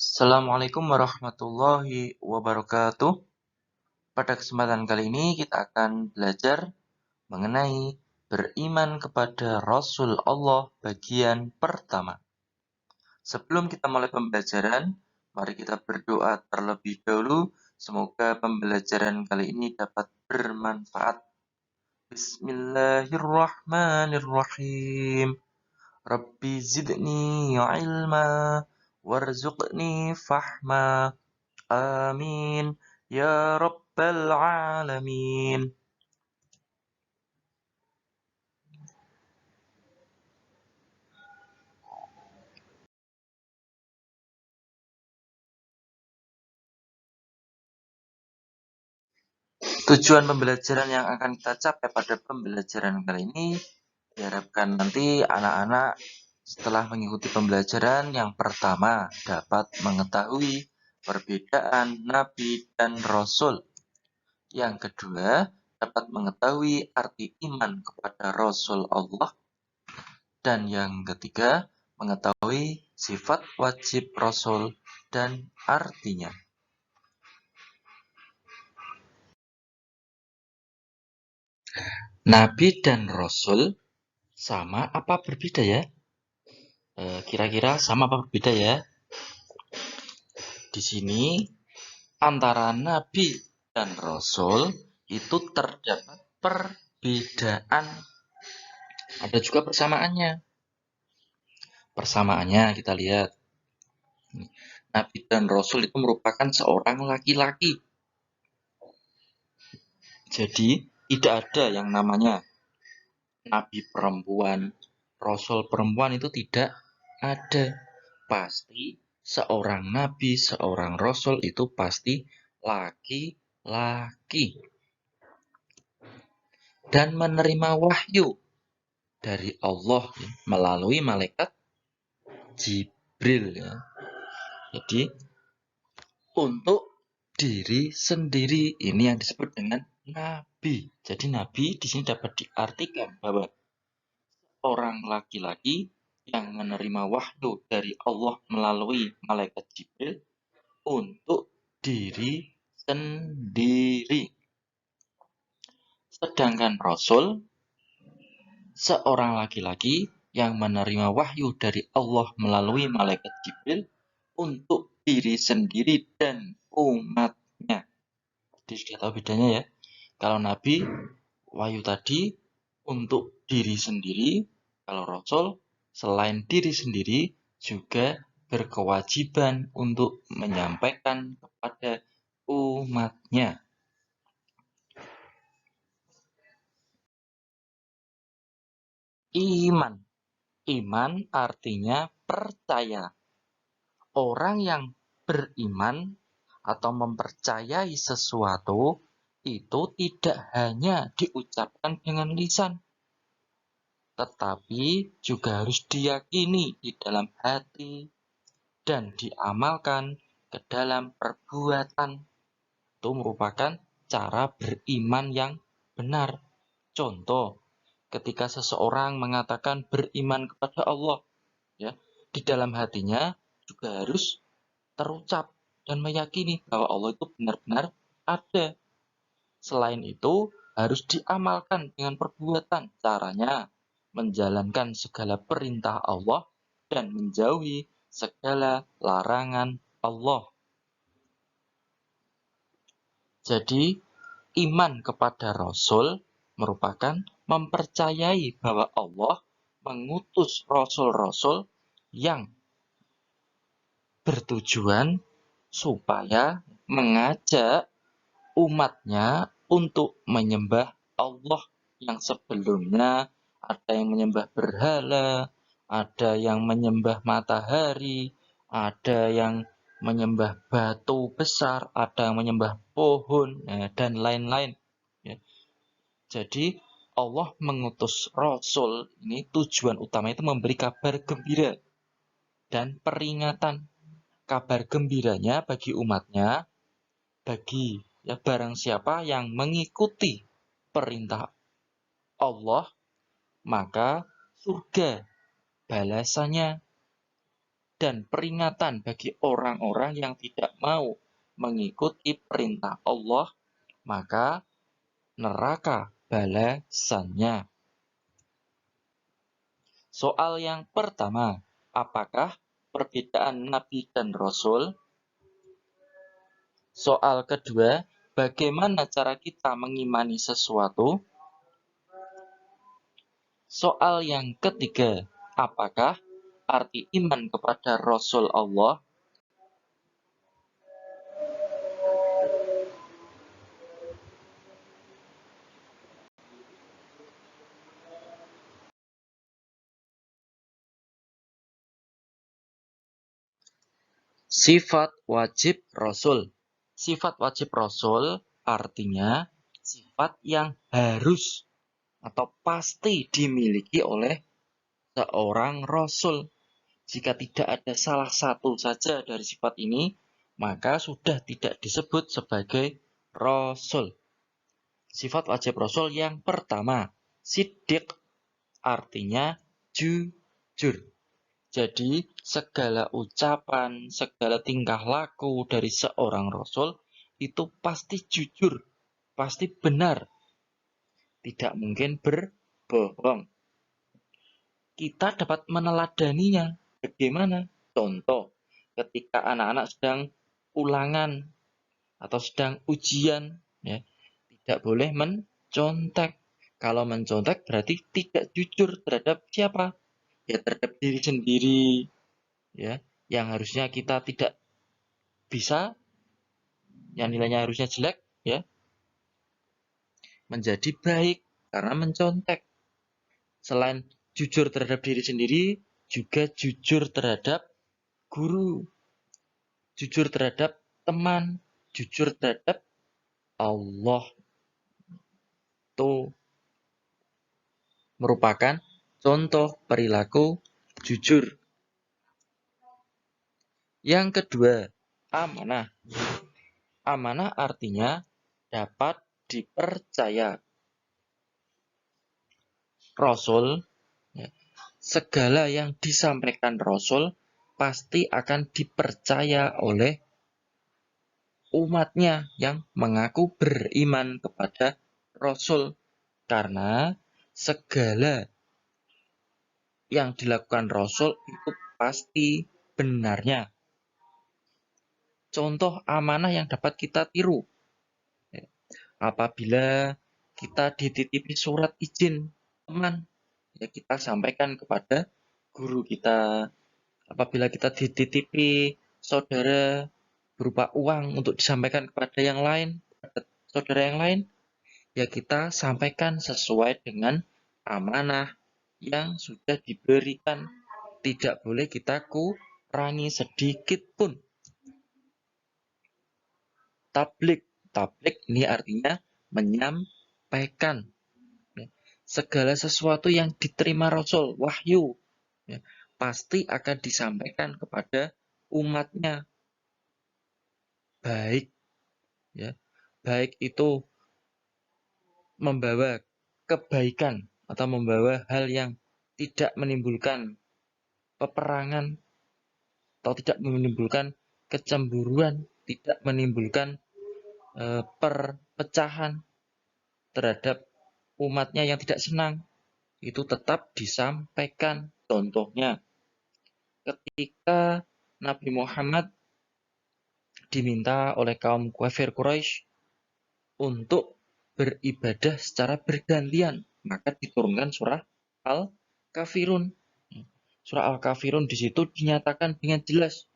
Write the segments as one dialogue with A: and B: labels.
A: Assalamualaikum warahmatullahi wabarakatuh. Pada kesempatan kali ini kita akan belajar mengenai beriman kepada Rasul Allah bagian pertama. Sebelum kita mulai pembelajaran, mari kita berdoa terlebih dahulu. Semoga pembelajaran kali ini dapat bermanfaat. Bismillahirrahmanirrahim. Rabbi zidni ilma warzuqni fahma. Amin ya rabbal alamin. Tujuan pembelajaran yang akan kita capai pada pembelajaran kali ini diharapkan nanti anak-anak setelah mengikuti pembelajaran yang pertama dapat mengetahui perbedaan Nabi dan Rasul. Yang kedua, dapat mengetahui arti iman kepada Rasul Allah. Dan yang ketiga, mengetahui sifat wajib Rasul dan artinya. Nabi dan Rasul sama apa berbeda ya? Kira-kira sama apa berbeda ya? Di sini antara Nabi dan Rasul itu terdapat perbedaan. Ada juga persamaannya. Persamaannya kita lihat. Nabi dan Rasul itu merupakan seorang laki-laki. Jadi tidak ada yang namanya Nabi perempuan, Rasul perempuan, itu tidak ada. Pasti seorang Nabi, seorang Rasul itu pasti laki-laki. Dan menerima wahyu dari Allah melalui malaikat Jibril. Jadi untuk diri sendiri ini yang disebut dengan Nabi. Jadi Nabi di sini dapat diartikan bahwa orang laki-laki yang menerima wahyu dari Allah melalui malaikat Jibril untuk diri sendiri. Sedangkan Rasul, seorang laki-laki yang menerima wahyu dari Allah melalui malaikat Jibril untuk diri sendiri dan umatnya. Jadi sudah tahu bedanya ya. Kalau Nabi, wahyu tadi untuk diri sendiri. Kalau Rasul, selain diri sendiri, juga berkewajiban untuk menyampaikan kepada umatnya. Iman. Iman artinya percaya. Orang yang beriman atau mempercayai sesuatu itu tidak hanya diucapkan dengan lisan, tetapi juga harus diyakini di dalam hati dan diamalkan ke dalam perbuatan. Itu merupakan cara beriman yang benar. Contoh, ketika seseorang mengatakan beriman kepada Allah, ya, di dalam hatinya juga harus terucap dan meyakini bahwa Allah itu benar-benar ada. Selain itu, harus diamalkan dengan perbuatan. Caranya menjalankan segala perintah Allah dan menjauhi segala larangan Allah. Jadi, iman kepada Rasul merupakan mempercayai bahwa Allah mengutus Rasul-Rasul yang bertujuan supaya mengajak umatnya untuk menyembah Allah yang sebelumnya ada yang menyembah berhala, ada yang menyembah matahari, ada yang menyembah batu besar, ada yang menyembah pohon, dan lain-lain. Jadi Allah mengutus Rasul ini tujuan utama itu memberi kabar gembira dan peringatan. Kabar gembiranya bagi umatnya, bagi barang siapa yang mengikuti perintah Allah, maka surga balasannya. dan peringatan bagi orang-orang yang tidak mau mengikuti perintah Allah, maka neraka balasannya. Soal yang pertama, apakah perbedaan Nabi dan Rasul? Soal kedua, bagaimana cara kita mengimani sesuatu? Soal yang ketiga, apakah arti iman kepada Rasul Allah? Sifat wajib Rasul. Sifat wajib Rasul artinya sifat yang harus atau pasti dimiliki oleh seorang Rasul. Jika tidak ada salah satu saja dari sifat ini, maka sudah tidak disebut sebagai Rasul. Sifat wajib Rasul yang pertama, siddiq, artinya jujur. Jadi, segala ucapan, segala tingkah laku dari seorang Rasul itu pasti jujur, pasti benar. Tidak mungkin berbohong. Kita dapat meneladaninya. Bagaimana? Contoh, ketika anak-anak sedang ulangan atau sedang ujian, ya, tidak boleh mencontek. Kalau mencontek berarti tidak jujur terhadap siapa? Ya terhadap diri sendiri, ya, yang harusnya kita tidak bisa, yang nilainya harusnya jelek, ya, menjadi baik karena mencontek. Selain jujur terhadap diri sendiri, juga jujur terhadap guru, jujur terhadap teman, jujur terhadap Allah. Itu merupakan contoh perilaku jujur. Yang kedua, amanah. Amanah artinya dapat dipercaya. Rasul, ya, segala yang disampaikan Rasul pasti akan dipercaya oleh umatnya yang mengaku beriman kepada Rasul. Karena segala yang dilakukan Rasul itu pasti benarnya. Contoh amanah yang dapat kita tiru. Apabila kita dititipi surat izin teman, ya kita sampaikan kepada guru kita. Apabila kita dititipi saudara berupa uang untuk disampaikan kepada yang lain, kepada saudara yang lain, ya kita sampaikan sesuai dengan amanah yang sudah diberikan. Tidak boleh kita kurangi sedikit pun. Tablik ini artinya menyampaikan. Segala sesuatu yang diterima Rasul, wahyu, ya, pasti akan disampaikan kepada umatnya. Baik, ya, baik itu membawa kebaikan atau membawa hal yang tidak menimbulkan peperangan atau tidak menimbulkan kecemburuan, tidak menimbulkan perpecahan terhadap umatnya yang tidak senang, itu tetap disampaikan. Contohnya, ketika Nabi Muhammad diminta oleh kaum kafir Quraisy untuk beribadah secara bergantian, maka diturunkan surah Al-Kafirun. Surah Al-Kafirun di situ dinyatakan dengan jelas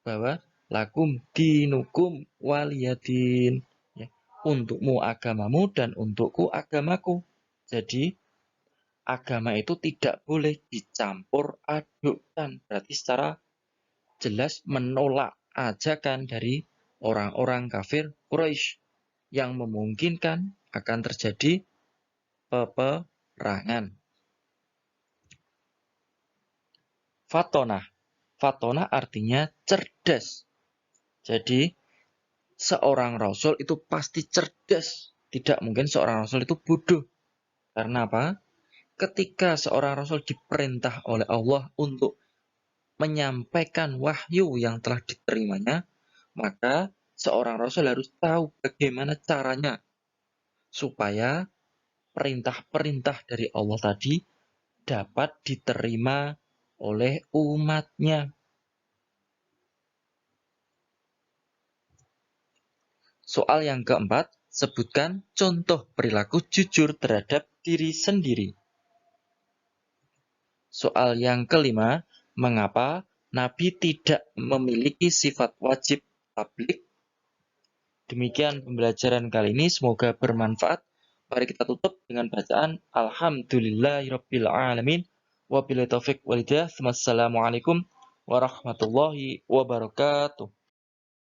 A: bahwa lakum dinukum waliyadin. Ya, untukmu agamamu dan untukku agamaku. Jadi agama itu tidak boleh dicampur adukkan. Berarti secara jelas menolak ajakan dari orang-orang kafir Quraisy yang memungkinkan akan terjadi peperangan. Fatonah. Fatonah artinya cerdas. Jadi seorang rasul itu pasti cerdas. Tidak mungkin seorang rasul itu bodoh. Karena apa? Ketika seorang rasul diperintah oleh Allah untuk menyampaikan wahyu yang telah diterimanya, maka seorang rasul harus tahu bagaimana caranya supaya perintah-perintah dari Allah tadi dapat diterima oleh umatnya. Soal yang keempat, sebutkan contoh perilaku jujur terhadap diri sendiri. Soal yang kelima, mengapa Nabi tidak memiliki sifat wajib tabligh? Demikian pembelajaran kali ini, semoga bermanfaat. Mari kita tutup dengan bacaan Alhamdulillahirabbil alamin. Wabillahi taufik walhidayah. Wassalamualaikum warahmatullahi wabarakatuh.